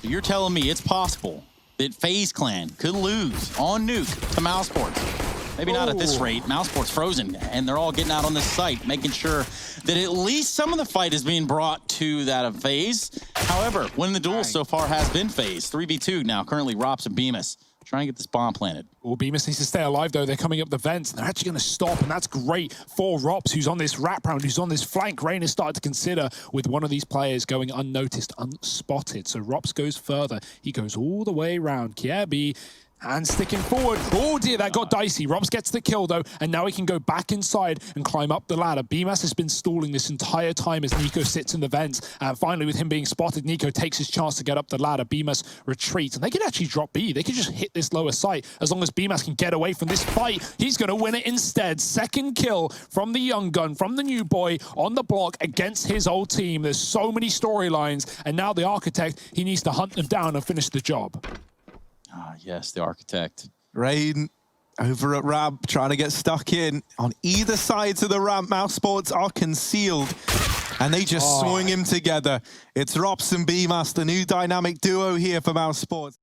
So you're telling me it's possible that FaZe Clan could lose on nuke to Mousesports? Maybe not at this rate. Mousesports frozen, and they're all getting out on this site, making sure that at least some of the fight is being brought to that of FaZe. However, winning the duel so far has been FaZe. 3v2 now, currently Rops and BYMAS trying to get this bomb planted. Well, BYMAS needs to stay alive, though. They're coming up the vents, and they're actually going to stop, and that's great for Rops, who's on this wraparound, who's on this flank. Rain has started to consider with one of these players going unnoticed, unspotted. So Rops goes further. He goes all the way around. Kiebi, and sticking forward. Oh dear, that got dicey. Rops gets the kill though, and now he can go back inside and climb up the ladder. BYMAS has been stalling this entire time as niko sits in the vents. And finally, with him being spotted, niko takes his chance to get up the ladder. BYMAS retreats, and they can actually drop B. They can just hit this lower site. As long as BYMAS can get away from this fight, he's going to win it instead. Second kill from the young gun, from the new boy on the block against his old team. There's so many storylines, and now the Architect, he needs to hunt them down and finish the job. Ah, yes, the Architect. Rain over at ramp, trying to get stuck in. On either sides of the ramp, Mousesports are concealed, and they just swing him together. It's Rops and BYMAS, the new dynamic duo here for Mousesports.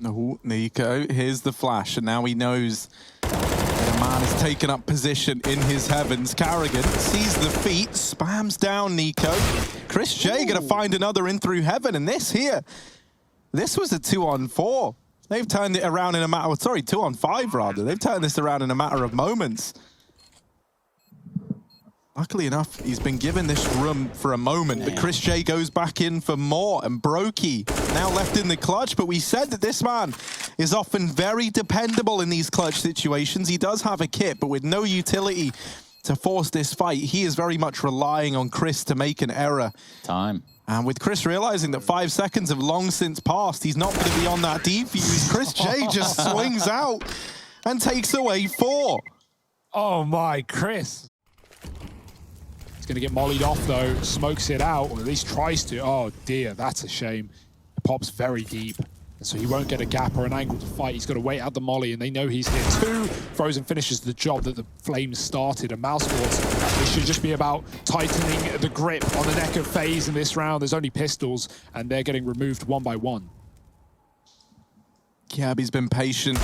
Oh, niko, here's the flash, and now he knows that a man has taken up position in his heavens. Carrigan sees the feet, spams down niko. Chris J gonna find another in through heaven, and this was a 2-on-4. They've turned it around in a matter of, 2-on-5 rather. They've turned this around in a matter of moments. Luckily enough, he's been given this room for a moment, but Chris J goes back in for more, and Brokey now left in the clutch, but we said that this man is often very dependable in these clutch situations. He does have a kit, but with no utility to force this fight, he is very much relying on Chris to make an error. And with Chris realizing that 5 seconds have long since passed, he's not going to be on that defuse. Chris J just swings out and takes away 4. Oh my, Chris. He's going to get mollied off though, smokes it out, or at least tries to. Oh dear, that's a shame. It pops very deep. And so he won't get a gap or an angle to fight. He's got to wait out the molly, and they know he's here too. Frozen finishes the job that the Flames started. And Mousesports, it should just be about tightening the grip on the neck of FaZe in this round. There's only pistols, and they're getting removed one by one. Kiabi's been patient,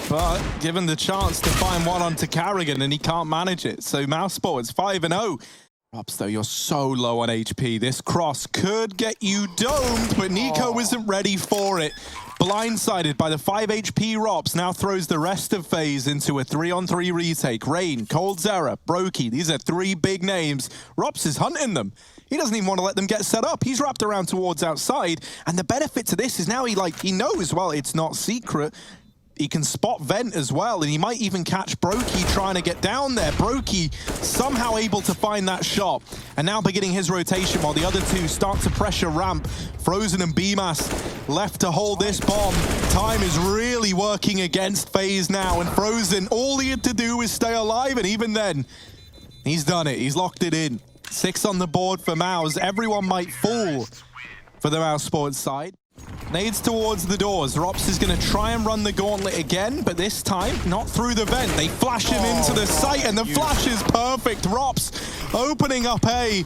but given the chance to find one onto Carrigan, and he can't manage it. So Mousesports 5-0. Rops, though, you're so low on HP. This cross could get you domed, but niko isn't ready for it. Blindsided by the 5 HP Rops, now throws the rest of FaZe into a 3-on-3 retake. Rain, coldzera, Brokey, these are 3 big names. Rops is hunting them. He doesn't even want to let them get set up. He's wrapped around towards outside, and the benefit to this is now he knows, well, it's not secret. He can spot vent as well, and he might even catch Brokey trying to get down there. Brokey somehow able to find that shot, and now beginning his rotation while the other two start to pressure ramp. Frozen and BYMAS left to hold this bomb. Time is really working against FaZe now, and Frozen, all he had to do was stay alive, and even then, he's done it. He's locked it in. 6 on the board for Mouse. Everyone might fall for the Mousesports side. Nades towards the doors. Rops is going to try and run the gauntlet again, but this time not through the vent. They flash him into the site, and the flash is perfect. Rops opening up A,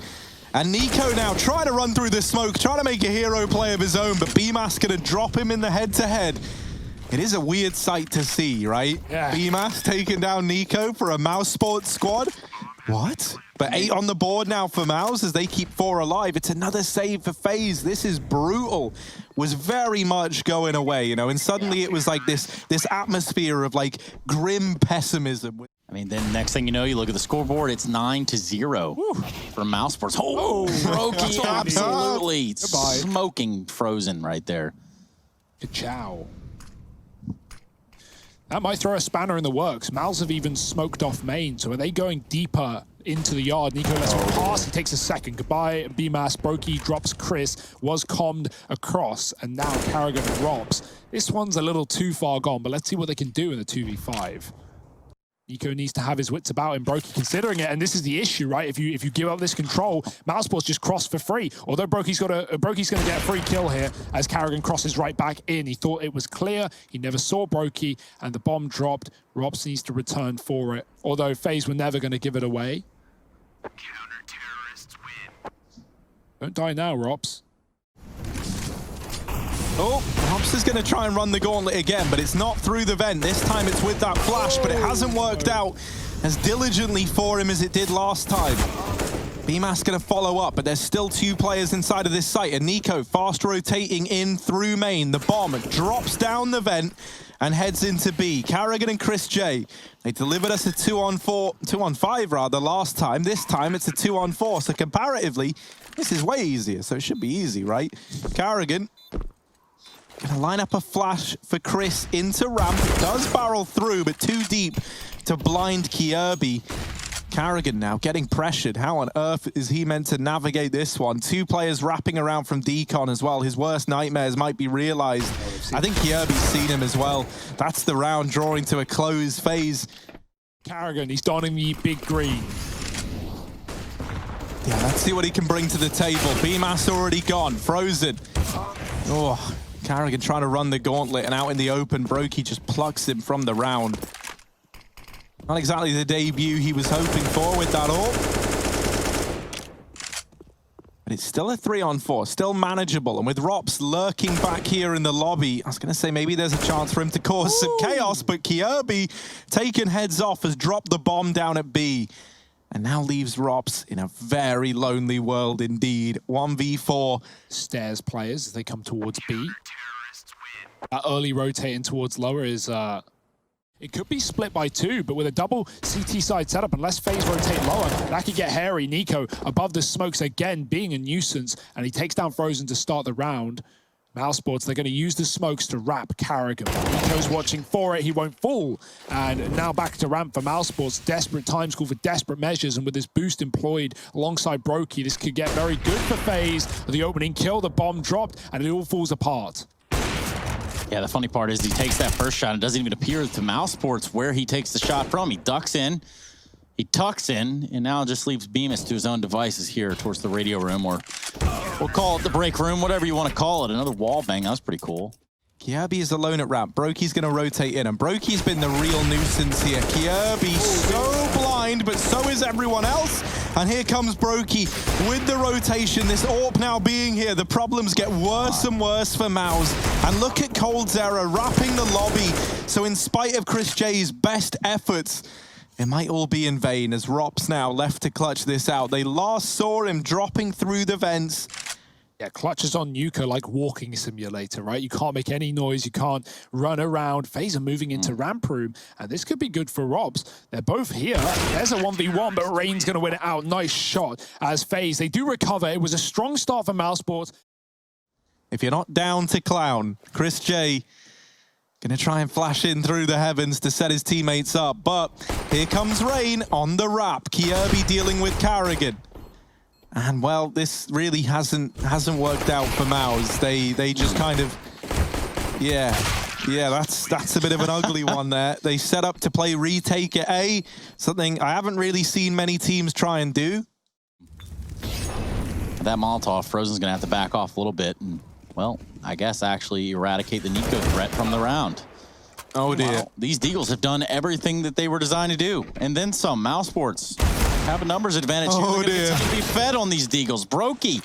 and niko now trying to run through the smoke, trying to make a hero play of his own, but BYMAS going to drop him in the head-to-head. It is a weird sight to see, right? Yeah. BYMAS taking down niko for a Mousesports squad. What? But 8 on the board now for Mouse as they keep 4 alive. It's another save for FaZe. This is brutal. Was very much going away, you know, and suddenly it was like this atmosphere of like grim pessimism. I mean, then next thing you know, you look at the scoreboard, it's 9-0 for Mousesports. Oh, Brokey absolutely smoking Frozen right there. Ciao. That might throw a spanner in the works. Mouse have even smoked off main, so are they going deeper into the yard? niko lets him pass, he takes a second. Goodbye, BYMAS. Brokey drops Chris, was commed across, and now Carrigan and Rops. This one's a little too far gone, but let's see what they can do in the 2v5. niko needs to have his wits about him. Brokey considering it, and this is the issue, right? If you give up this control, Mousesports just cross for free. Although Brokey's going to get a free kill here as Carrigan crosses right back in. He thought it was clear. He never saw Brokey, and the bomb dropped. Rops needs to return for it. Although FaZe were never going to give it away. Counter-terrorists win. Don't die now, Rops. Oh, Hops is going to try and run the gauntlet again, but it's not through the vent. This time it's with that flash, but it hasn't worked out as diligently for him as it did last time. BYMAS going to follow up, but there's still 2 players inside of this site. And niko fast rotating in through main. The bomb drops down the vent and heads into B. Carrigan and Chris J, they delivered us a 2-on-5 rather last time. This time it's a 2-on-4, so comparatively, this is way easier, so it should be easy, right? Carrigan gonna line up a flash for Chris into ramp. It does barrel through, but too deep to blind Kirby. Carrigan now getting pressured. How on earth is he meant to navigate this one? 2 players wrapping around from Decon as well. His worst nightmares might be realized. I think Kirby's seen him as well. That's the round drawing to a close. FaZe. Carrigan, he's donning the big green. Yeah, let's see what he can bring to the table. BYMAS already gone. Frozen. Oh, Carrigan trying to run the gauntlet, and out in the open, Brokey just plucks him from the round. Not exactly the debut he was hoping for with that AWP. But it's still a 3-on-4, still manageable. And with Rops lurking back here in the lobby, I was going to say maybe there's a chance for him to cause some chaos, but Kirby, taken heads off, has dropped the bomb down at B. And now leaves Rops in a very lonely world indeed. 1v4. Stairs players as they come towards B. That early rotating towards lower is... It could be split by 2, but with a double CT side setup, unless FaZe rotate lower, that could get hairy. niko above the smokes again, being a nuisance, and he takes down Frozen to start the round. Mousesports, they're going to use the smokes to wrap Carrigan. niko's watching for it, he won't fall. And now back to ramp for Mousesports. Desperate times call for desperate measures, and with this boost employed alongside Brokey, this could get very good for FaZe. The opening kill, the bomb dropped, and it all falls apart. Yeah, the funny part is he takes that first shot. It doesn't even appear to Mousesports where he takes the shot from. He ducks in, he tucks in, and now just leaves BYMAS to his own devices here towards the radio room, or we'll call it the break room, whatever you want to call it. Another wall bang. That was pretty cool. Kirby is alone at ramp. Brokey's going to rotate in, and Brokey's been the real nuisance here. Kirby so blind, but so is everyone else. And here comes Brokey with the rotation. This AWP now being here, the problems get worse and worse for Mouse. And look at coldzera wrapping the lobby. So in spite of Chris J's best efforts, it might all be in vain as Rops now left to clutch this out. They last saw him dropping through the vents. Yeah, clutch is on niko like walking simulator, right? You can't make any noise, you can't run around. FaZe are moving into ramp room, and this could be good for Robs. They're both here. There's a 1v1, but Rain's going to win it out. Nice shot as FaZe. They do recover. It was a strong start for Mousesports. If you're not down to clown, Chris J gonna try and flash in through the heavens to set his teammates up, but here comes Rain on the wrap. Kirby dealing with Carrigan. And well, this really hasn't worked out for Mouse. They just kind of, yeah, that's a bit of an ugly one there. They set up to play retake at A, something I haven't really seen many teams try and do. That Molotov, Frozen's gonna have to back off a little bit and, well, I guess actually eradicate the niko threat from the round. Oh dear. Wow. These Deagles have done everything that they were designed to do, and then some. Mousesports have a numbers advantage. Oh They're dear. going to be fed on these Deagles. Brokey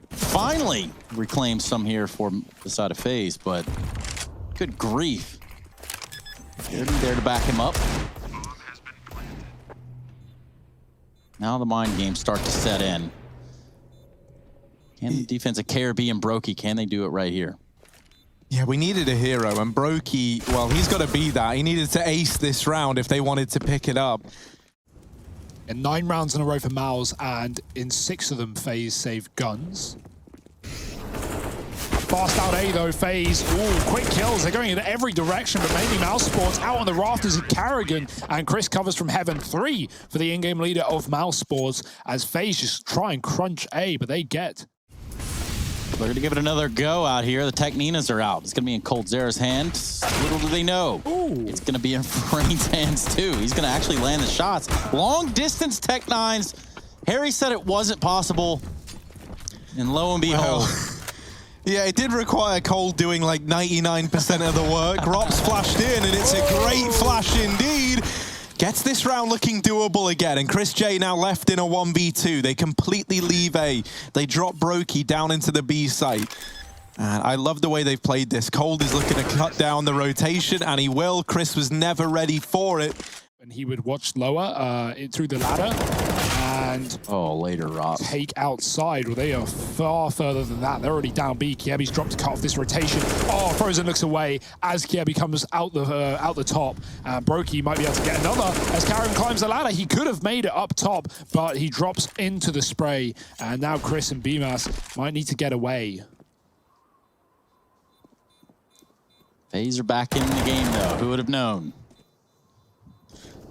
finally reclaims some here for the side of FaZe, but good grief. They're there to back him up. Now the mind games start to set in. Can the defense of KRB and Brokey, can they do it right here? Yeah, we needed a hero, and Brokey, well, he's got to be that. He needed to ace this round if they wanted to pick it up. And 9 rounds in a row for Mouse, and in 6 of them, FaZe saved guns. Fast out A though, FaZe. Ooh, quick kills. They're going in every direction, but mainly Mousesports out on the rafters of Carrigan, and Chris covers from Heaven. 3 for the in-game leader of Mousesports as FaZe just try and crunch A, but they get. They're going to give it another go out here. The Techninas are out. It's going to be in coldzera's hands. Little do they know. Ooh. It's going to be in Rain's hands too. He's going to actually land the shots. Long distance Tech 9s. Harry said it wasn't possible. And lo and behold. Well, yeah, it did require Cole doing like 99% of the work. Rops flashed in, and it's a great flash indeed. Gets this round looking doable again, and Chris J now left in a 1v2. They completely leave A. They drop Brokey down into the B site. And I love the way they've played this. Cold is looking to cut down the rotation, and he will. Chris was never ready for it. And he would watch lower through the ladder and later, Rob. take outside. Well, they are far further than that. They're already down B. Kiebi's dropped to cut off this rotation. Oh, Frozen looks away as Kiebi comes out the top. Brokey might be able to get another as Karen climbs the ladder. He could have made it up top, but he drops into the spray. And now Chris and BYMAS might need to get away. FaZe are back in the game, though. Who would have known?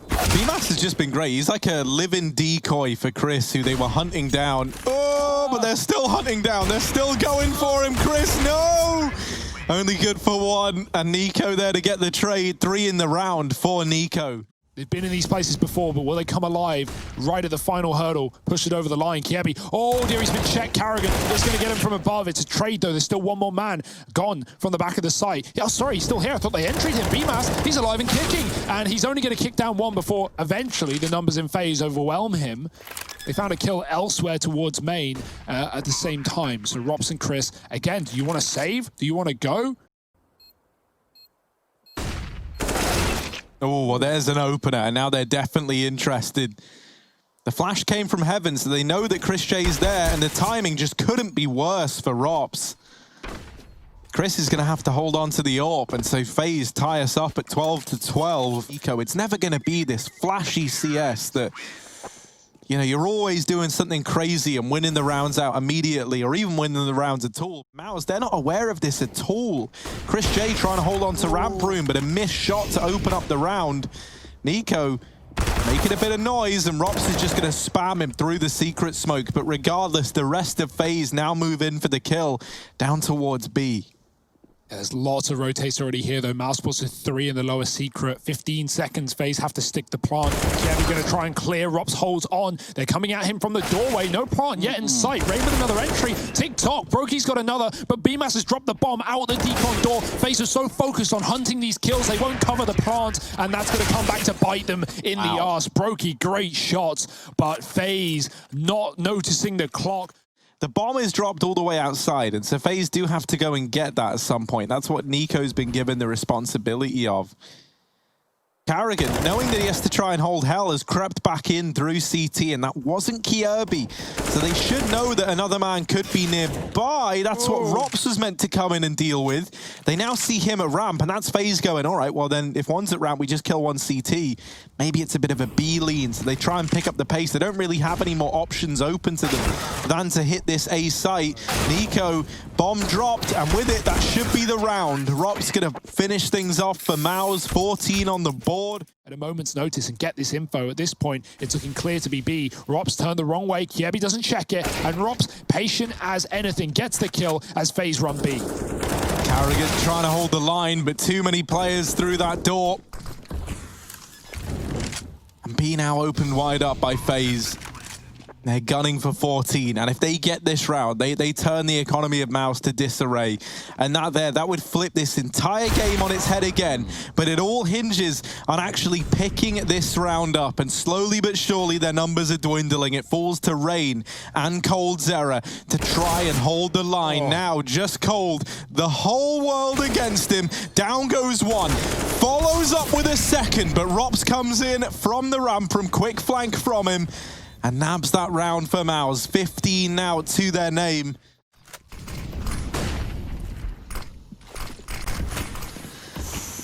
BYMAS has just been great. He's like a living decoy for Chris, who they were hunting down. Oh, but they're still hunting down. They're still going for him. Chris, no! Only good for one. And niko there to get the trade. 3 in the round for niko. They've been in these places before, but will they come alive right at the final hurdle? Push it over the line. Kiebi. Oh, dear, he's been checked. Carrigan is going to get him from above. It's a trade, though. There's still one more man gone from the back of the site. Yeah, sorry, he's still here. I thought they entries him. BYMAS, he's alive and kicking. And he's only going to kick down one before eventually the numbers in FaZe overwhelm him. They found a kill elsewhere towards main at the same time. So Rops and Chris, again, do you want to save? Do you want to go? Oh, well, there's an opener, and now they're definitely interested. The flash came from heaven, so they know that Chris J's there, and the timing just couldn't be worse for Rops. Chris is going to have to hold on to the AWP, and so FaZe tie us up at 12-12. niko, it's never going to be this flashy CS that, you know, you're always doing something crazy and winning the rounds out immediately, or even winning the rounds at all. Mouse, they're not aware of this at all. Chris J trying to hold on to ramp room, but a missed shot to open up the round. niko making a bit of noise, and Rops is just going to spam him through the secret smoke. But regardless, the rest of FaZe now move in for the kill down towards B. There's lots of rotates already here, though. Mousesports with 3 in the lower secret. 15 seconds. FaZe have to stick the plant. Kiebi going to try and clear. Rops holds on. They're coming at him from the doorway. No plant yet in sight. Rain with another entry. Tick-tock. Brokey's got another, but BYMAS has dropped the bomb out the decon door. FaZe are so focused on hunting these kills, they won't cover the plant, and that's going to come back to bite them in the arse. Brokey, great shots, but FaZe not noticing the clock. The bomb is dropped all the way outside, and so FaZe do have to go and get that at some point. That's what niko's been given the responsibility of. Carrigan, knowing that he has to try and hold hell, has crept back in through CT, and that wasn't Kiebi. So they should know that another man could be nearby. That's what Rops was meant to come in and deal with. They now see him at ramp, and that's FaZe going, all right, well then, if one's at ramp, we just kill one CT. Maybe it's a bit of a B lean, so they try and pick up the pace. They don't really have any more options open to them than to hit this A site. niko, bomb dropped, and with it, that should be the round. Rops gonna finish things off for Mouse, 14 on the board. At a moment's notice and get this info. At this point, it's looking clear to be B. Rops turned the wrong way. Kiebi doesn't check it, and Rops, patient as anything, gets the kill as FaZe run B. Carrigan trying to hold the line, but too many players through that door. And B now opened wide up by FaZe. They're gunning for 14, and if they get this round, they turn the economy of Mouse to disarray. And that would flip this entire game on its head again. But it all hinges on actually picking this round up, and slowly but surely their numbers are dwindling. It falls to Rain and coldzera to try and hold the line. Now, just Cold, the whole world against him. Down goes one, follows up with a second, but Rops comes in from the ramp from quick flank from him, and nabs that round for Mouse. 15 now to their name.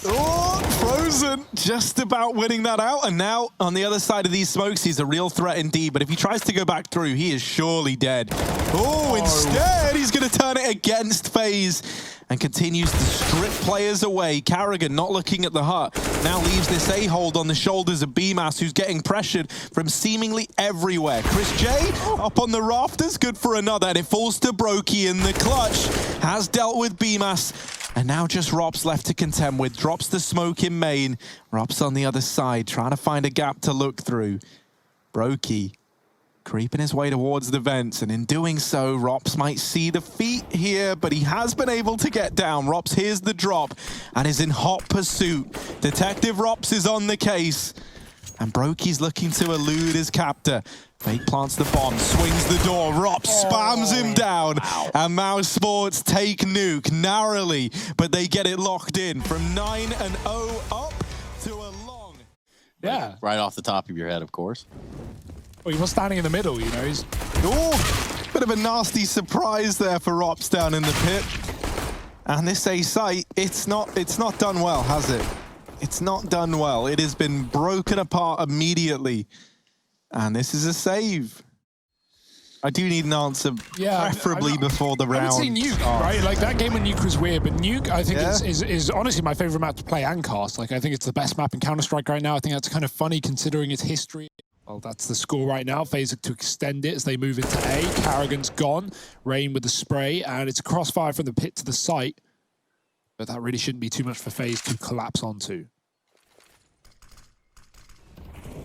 Oh, Frozen just about winning that out. And now on the other side of these smokes, he's a real threat indeed. But if he tries to go back through, he is surely dead. Oh, instead, he's going to turn it against FaZe and continues to strip players away. Carrigan not looking at the hut. Now leaves this A-hold on the shoulders of BYMAS, who's getting pressured from seemingly everywhere. Chris J up on the rafters, good for another, and it falls to Brokey in the clutch. Has dealt with BYMAS, and now just Rops left to contend with. Drops the smoke in main. Rops on the other side, trying to find a gap to look through. Brokey creeping his way towards the vents, and in doing so, Rops might see the feet here, but he has been able to get down. Rops hears the drop and is in hot pursuit. Detective Rops is on the case, and Brokey's looking to elude his captor. Fake plants the bomb, swings the door, Rops spams him down, and Mousesports take nuke narrowly, but they get it locked in from 9-0 up to a long. Yeah. Right off the top of your head, of course. Well, he was standing in the middle, you know. He's... Oh, bit of a nasty surprise there for Rops down in the pit. And this A site, it's not done well, has it? It's not done well. It has been broken apart immediately. And this is a save. I do need an answer, preferably before the round. I would say Nuke, right? Like, that game with Nuke was weird, but Nuke, I think, is honestly my favorite map to play and cast. Like, I think it's the best map in Counter-Strike right now. I think that's kind of funny considering its history. Well, that's the score right now. FaZe to extend it as they move into A. Carrigan's gone. Rain with the spray, and it's a crossfire from the pit to the site. But that really shouldn't be too much for FaZe to collapse onto.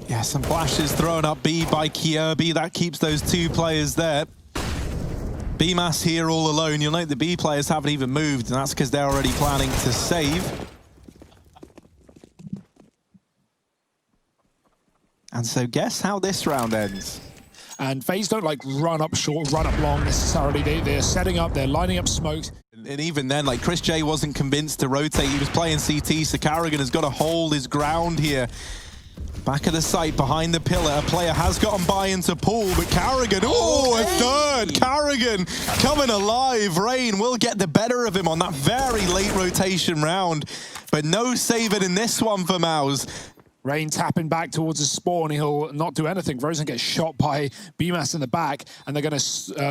Yeah, some flashes thrown up B by Kirby. That keeps those two players there. BYMAS here all alone. You'll note the B players haven't even moved, and that's because they're already planning to save. And so guess how this round ends. And FaZe don't like run up short, run up long necessarily. They're setting up, they're lining up smokes. And even then, like, Chris J wasn't convinced to rotate. He was playing CT, so Carrigan has got to hold his ground here. Back of the site, behind the pillar, a player has gotten by into pool, but Carrigan, a third! Carrigan coming alive. Rain will get the better of him on that very late rotation round, but no saving in this one for Mouse. Rain tapping back towards his spawn. He'll not do anything. Frozen gets shot by BYMAS in the back, and they're going to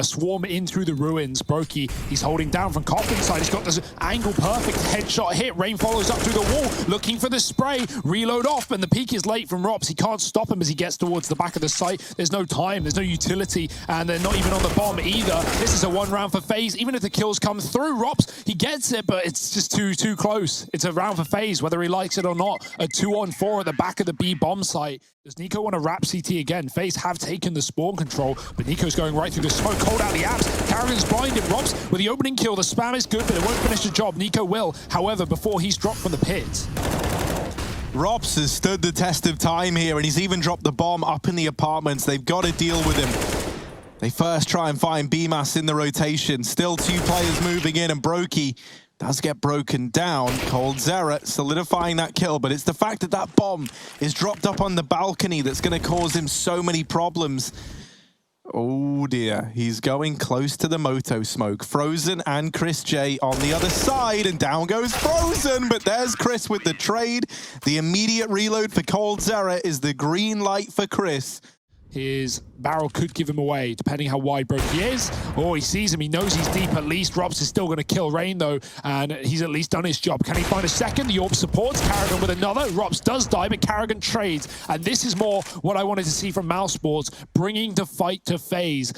swarm in through the ruins. Brokey, he's holding down from Coffin's side. He's got this angle perfect headshot hit. Rain follows up through the wall, looking for the spray. Reload off, and the peak is late from Rops. He can't stop him as he gets towards the back of the site. There's no time, there's no utility, and they're not even on the bomb either. This is a one round for FaZe. Even if the kills come through, Rops, he gets it, but it's just too close. It's a round for FaZe, whether he likes it or not. A 2-on-4 at the back of the B bomb site. Does niko want to wrap CT again? FaZe have taken the spawn control, but niko's going right through the smoke, cold out the apps. Carrigan's blinded. Rops with the opening kill. The spam is good, but it won't finish the job. niko will, however, before he's dropped from the pit. Rops has stood the test of time here, and he's even dropped the bomb up in the apartments. They've got to deal with him. They first try and find BYMAS in the rotation. Still two players moving in, and Brokey does get broken down. coldzera solidifying that kill, but it's the fact that that bomb is dropped up on the balcony that's going to cause him so many problems. Oh dear, he's going close to the moto smoke. Frozen and Chris J on the other side, and down goes Frozen, but there's Chris with the trade. The immediate reload for coldzera is the green light for Chris. His barrel could give him away, depending how wide Brokey is. Oh, he sees him. He knows he's deep at least. Rops is still going to kill Rain, though, and he's at least done his job. Can he find a second? The orb supports Carrigan with another. Rops does die, but Carrigan trades. And this is more what I wanted to see from Mousesports, bringing the fight to FaZe.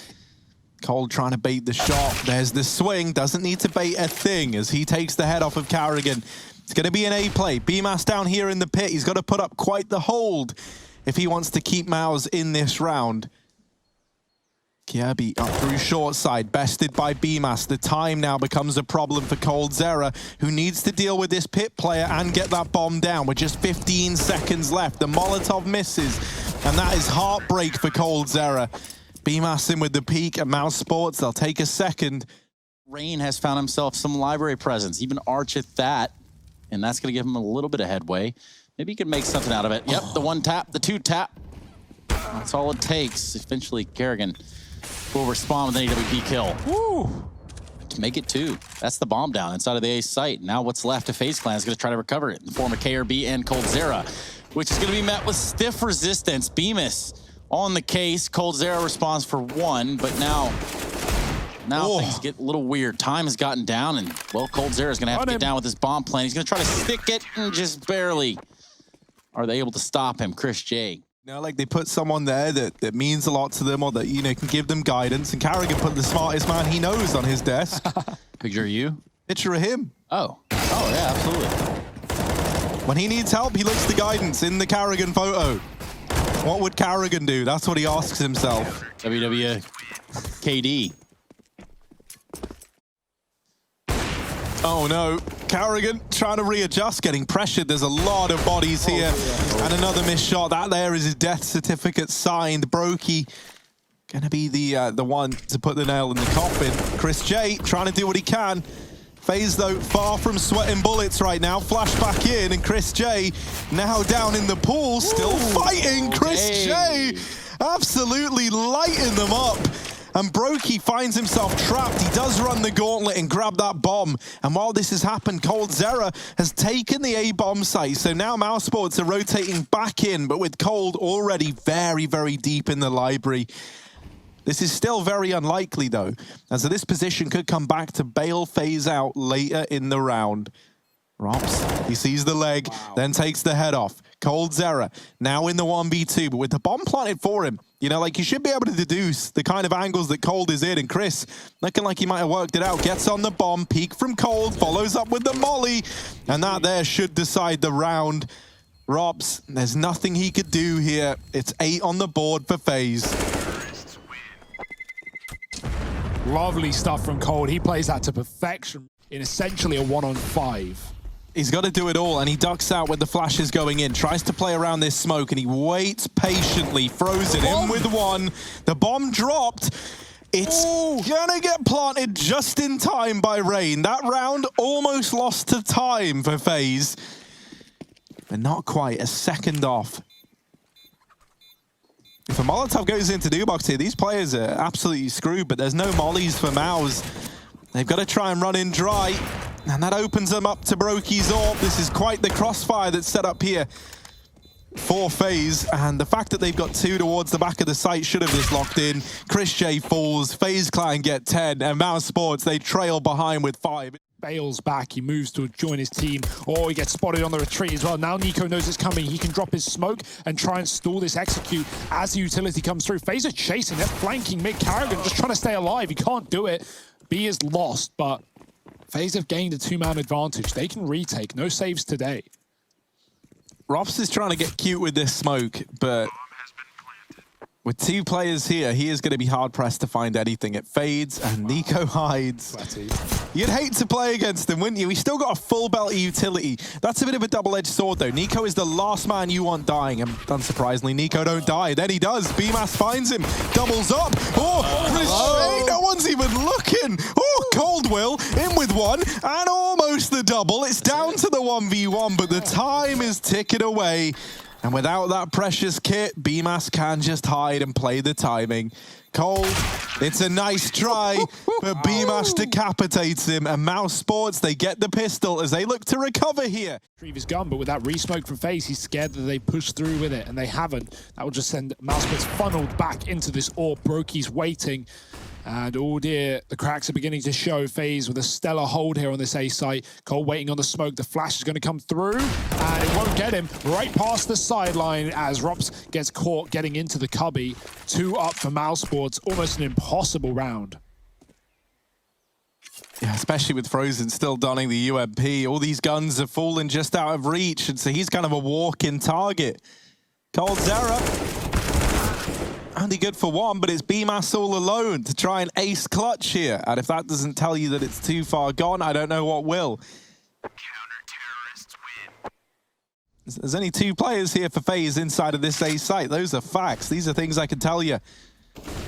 Cold trying to bait the shot. There's the swing. Doesn't need to bait a thing as he takes the head off of Carrigan. It's going to be an A play. BYMAS down here in the pit. He's got to put up quite the hold if he wants to keep Mouse in this round. Kirby up through short side, bested by BYMAS. The time now becomes a problem for coldzera, who needs to deal with this pit player and get that bomb down with just 15 seconds left. The Molotov misses, and that is heartbreak for coldzera. BYMAS in with the peak at Mousesports. They'll take a second. Rain has found himself some library presence, even Arch at that, and that's going to give him a little bit of headway. Maybe he can make something out of it. Yep, the one tap, the two tap. That's all it takes. Eventually, Carrigan will respond with an AWP kill. Woo! To make it two. That's the bomb down inside of the A site. Now what's left of FaZe Clan is going to try to recover it in the form of KRB and coldzera, which is going to be met with stiff resistance. BYMAS on the case. coldzera responds for one, but now things get a little weird. Time has gotten down, and, well, coldzera is going to have to get down with his bomb plan. He's going to try to stick it, and just barely are they able to stop him. Chris J. You know, like they put someone there that means a lot to them, or that, you know, can give them guidance. And Carrigan put the smartest man he knows on his desk. Picture of you? Picture of him. Oh, yeah, absolutely. When he needs help, he looks to guidance in the Carrigan photo. What would Carrigan do? That's what he asks himself. WWKD. Oh no, Carrigan trying to readjust, getting pressured. There's a lot of bodies here. And another missed shot. That there is his death certificate signed. Brokey gonna be the one to put the nail in the coffin. Chris J trying to do what he can. FaZe though, far from sweating bullets right now. Flash back in, and Chris J now down in the pool, still fighting. Chris J absolutely lighting them up. And Brokey finds himself trapped. He does run the gauntlet and grab that bomb. And while this has happened, coldzera has taken the A bomb site. So now Mousesports are rotating back in, but with Cold already very, very deep in the library. This is still very unlikely though, as this position could come back to bail FaZe out later in the round. ropz, he sees the leg, then takes the head off. coldzera now in the 1v2, but with the bomb planted for him, you know, like, you should be able to deduce the kind of angles that Cold is in. And Chris, looking like he might have worked it out, gets on the bomb, peek from Cold, follows up with the molly, and that there should decide the round. ropz, there's nothing he could do here. It's 8 on the board for FaZe. Lovely stuff from Cold. He plays that to perfection in essentially a 1-on-5. He's got to do it all, and he ducks out when the flash is going in, tries to play around this smoke, and he waits patiently, throws it in with one. The bomb dropped. It's gonna get planted just in time by Rain. That round almost lost to time for FaZe, but not quite. A second off. If a Molotov goes into Dubox here, these players are absolutely screwed, but there's no mollies for Mouse. They've got to try and run in dry, and that opens them up to Brokey's AWP. This is quite the crossfire that's set up here for FaZe, and the fact that they've got 2 towards the back of the site should have this locked in. Chris J falls, FaZe Clan get 10, and Mousesports, they trail behind with 5. Bails back, he moves to join his team. Oh, he gets spotted on the retreat as well. Now niko knows it's coming. He can drop his smoke and try and stall this execute as the utility comes through. FaZe are chasing, they're flanking mid. Carrigan just trying to stay alive. He can't do it. B is lost, but FaZe have gained a 2-man advantage. They can retake. No saves today. ropz is trying to get cute with this smoke, but with 2 players here, he is going to be hard-pressed to find anything. It fades, and niko hides. You'd hate to play against him, wouldn't you? He's still got a full belt of utility. That's a bit of a double-edged sword, though. niko is the last man you want dying, and unsurprisingly, niko don't die. Then he does. BYMAS finds him, doubles up. Oh, no one's even looking. Oh, Coldwill in with one, and almost the double. It's down to the 1v1, but the time is ticking away. And without that precious kit, BYMAS can just hide and play the timing. Cold, it's a nice try, but BYMAS decapitates him, and Mousesports, they get the pistol as they look to recover here. Retrieve his gun, but with that re-smoke from FaZe, he's scared that they push through with it, and they haven't. That will just send Mousesports funneled back into this AWP. Brokey's waiting. And oh dear, the cracks are beginning to show. FaZe with a stellar hold here on this A site. Cole waiting on the smoke. The flash is going to come through, and it won't get him. Right past the sideline as ropz gets caught getting into the cubby. 2 up for Mousesports. Almost an impossible round. Yeah, especially with Frozen still donning the UMP. All these guns have fallen just out of reach, and so he's kind of a walk-in target. coldzera, only good for 1, but it's BYMAS all alone to try and ace clutch here. And if that doesn't tell you that it's too far gone, I don't know what will. There's only 2 players here for FaZe inside of this A site. Those are facts. These are things I can tell you.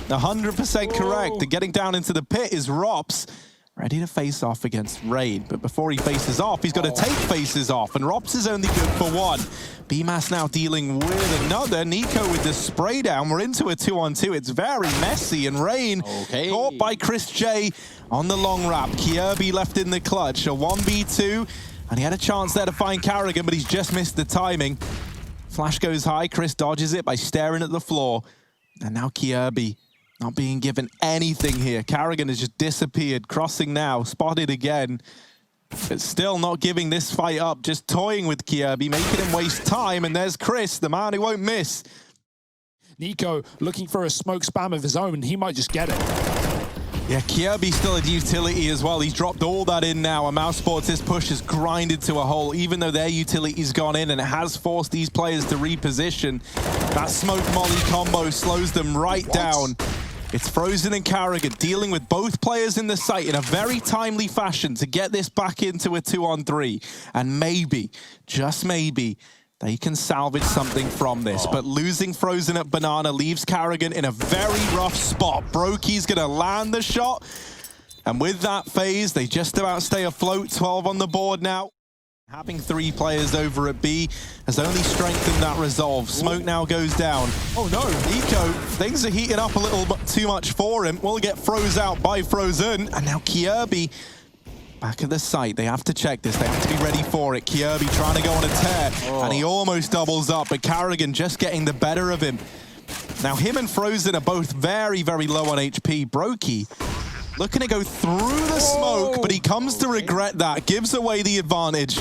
100% correct. And getting down into the pit is ropz, ready to face off against Raid. But before he faces off, he's got to take faces off. And ropz is only good for 1. BYMAS now dealing with another. niko with the spray down. We're into a 2-on-2. It's very messy. And Rain caught by Chris J on the long wrap. Kjaerbye left in the clutch. A 1v2. And he had a chance there to find Carrigan, but he's just missed the timing. Flash goes high. Chris dodges it by staring at the floor. And now Kjaerbye not being given anything here. Carrigan has just disappeared. Crossing now. Spotted again. But still not giving this fight up. Just toying with Kjaerbye, making him waste time. And there's Chris, the man who won't miss. niko looking for a smoke spam of his own. He might just get it. Yeah, Kjaerbye still at utility as well. He's dropped all that in now. And Mousesports, this push has grinded to a hole, even though their utility's gone in, and it has forced these players to reposition. That smoke molly combo slows them right down. It's Frozen and Carrigan dealing with both players in the site in a very timely fashion to get this back into a 2-on-3. And maybe, just maybe, they can salvage something from this. But losing Frozen at Banana leaves Carrigan in a very rough spot. Broky's going to land the shot. And with that FaZe, they just about stay afloat. 12 on the board now. Having 3 players over at B has only strengthened that resolve. Smoke now goes down. Oh no. niko, things are heating up a little too much for him. Will get froze out by Frozen. And now Kjaerbye back at the site. They have to check this. They have to be ready for it. Kjaerbye trying to go on a tear. And he almost doubles up, but Carrigan just getting the better of him. Now him and Frozen are both very, very low on HP. Broky looking to go through the smoke, but he comes to regret that. Gives away the advantage.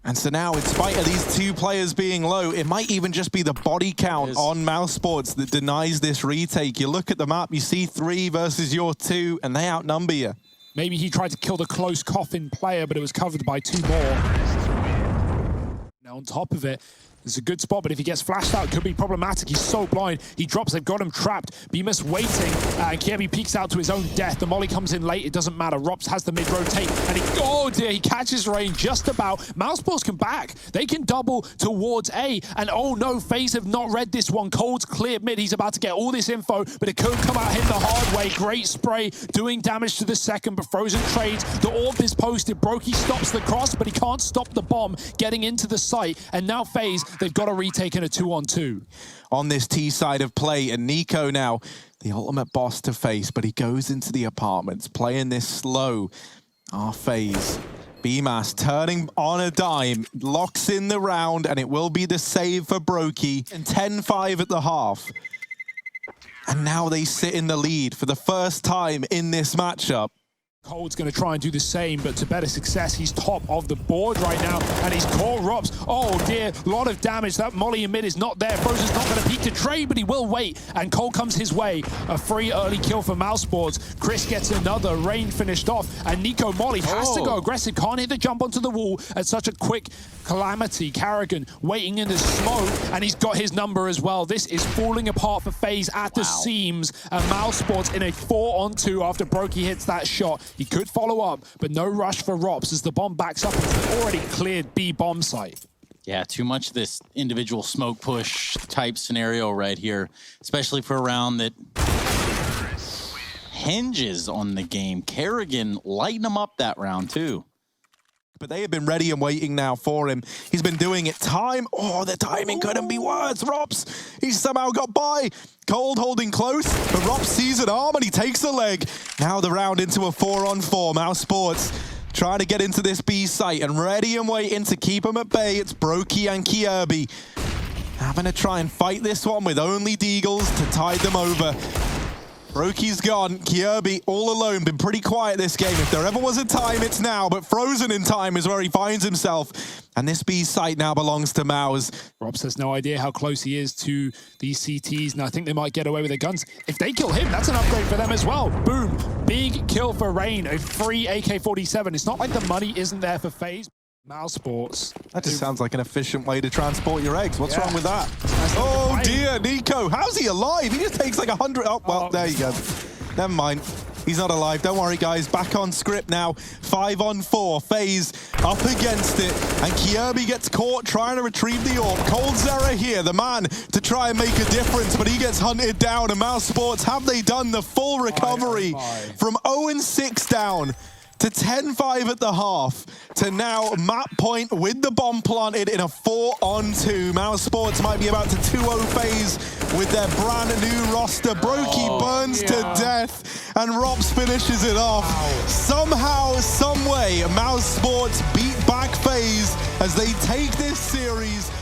And so now, in spite of these 2 players being low, it might even just be the body count on Mousesports that denies this retake. You look at the map, you see 3 versus your 2, and they outnumber you. Maybe he tried to kill the close coffin player, but it was covered by 2 more. Now on top of it, it's a good spot, but if he gets flashed out, it could be problematic. He's so blind. He drops. They've got him trapped. BYMAS waiting. And Kjaerbye peeks out to his own death. The molly comes in late. It doesn't matter. Rops has the mid-rotate. And oh dear, he catches Rain just about. Mousesports can back. They can double towards A. And oh no, FaZe have not read this one. Cold's cleared mid. He's about to get all this info, but it could come out him the hard way. Great spray, doing damage to the second, but Frozen trades. The orb is posted. Broky stops the cross, but he can't stop the bomb getting into the site. And now FaZe, they've got to retake in a 2-on-2. On this T side of play, and niko now, the ultimate boss to face, but he goes into the apartments, playing this slow. FaZe. BYMAS turning on a dime, locks in the round, and it will be the save for Broky. And 10-5 at the half. And now they sit in the lead for the first time in this matchup. Cold's going to try and do the same, but to better success, he's top of the board right now, and he's caught Rops. Oh dear, a lot of damage. That molly in mid is not there. Frozen's not going to peek to trade, but he will wait, and Cold comes his way. A free early kill for Mousesports. Chris gets another. Rain finished off, and niko molly has to go aggressive. Can't hit the jump onto the wall at such a quick calamity. Carrigan waiting in the smoke, and he's got his number as well. This is falling apart for FaZe at the seams, and Mousesports in a 4-on-2 after Broky hits that shot. He could follow up, but no rush for Rops as the bomb backs up into the already cleared B bomb site. Yeah, too much of this individual smoke push type scenario right here, especially for a round that hinges on the game. Carrigan lighting him up that round too. But they have been ready and waiting now for him. He's been doing it time. Oh, the timing couldn't be worse. Rops, he's somehow got by. Cold holding close, but Rops sees an arm and he takes the leg. Now the round into a 4-on-4. Mousesports trying to get into this B site and ready and waiting to keep him at bay. It's Broky and Kjaerbye having to try and fight this one with only Deagles to tide them over. Broky's gone. Kjaerbye all alone. Been pretty quiet this game. If there ever was a time, it's now. But Frozen in time is where he finds himself. And this B site now belongs to Mouse. Rops has no idea how close he is to these CTs, and I think they might get away with their guns. If they kill him, that's an upgrade for them as well. Boom. Big kill for Rain. A free AK-47. It's not like the money isn't there for FaZe. Mousesports. That just sounds like an efficient way to transport your eggs. What's wrong with that? Oh dear, niko. How's he alive? He just takes like 100. Oh, well, there you go. Never mind. He's not alive. Don't worry, guys. Back on script now. 5-on-4. FaZe up against it. And Kjaerbye gets caught trying to retrieve the orb. coldzera here, the man to try and make a difference, but he gets hunted down. And Mousesports, have they done the full recovery from 0-6 down to 10-5 at the half, to now map point with the bomb planted in a 4-on-2. Mousesports might be about to 2-0 FaZe with their brand new roster. Broky burns to death, and Rops finishes it off. Somehow, some way, Mousesports beat back FaZe as they take this series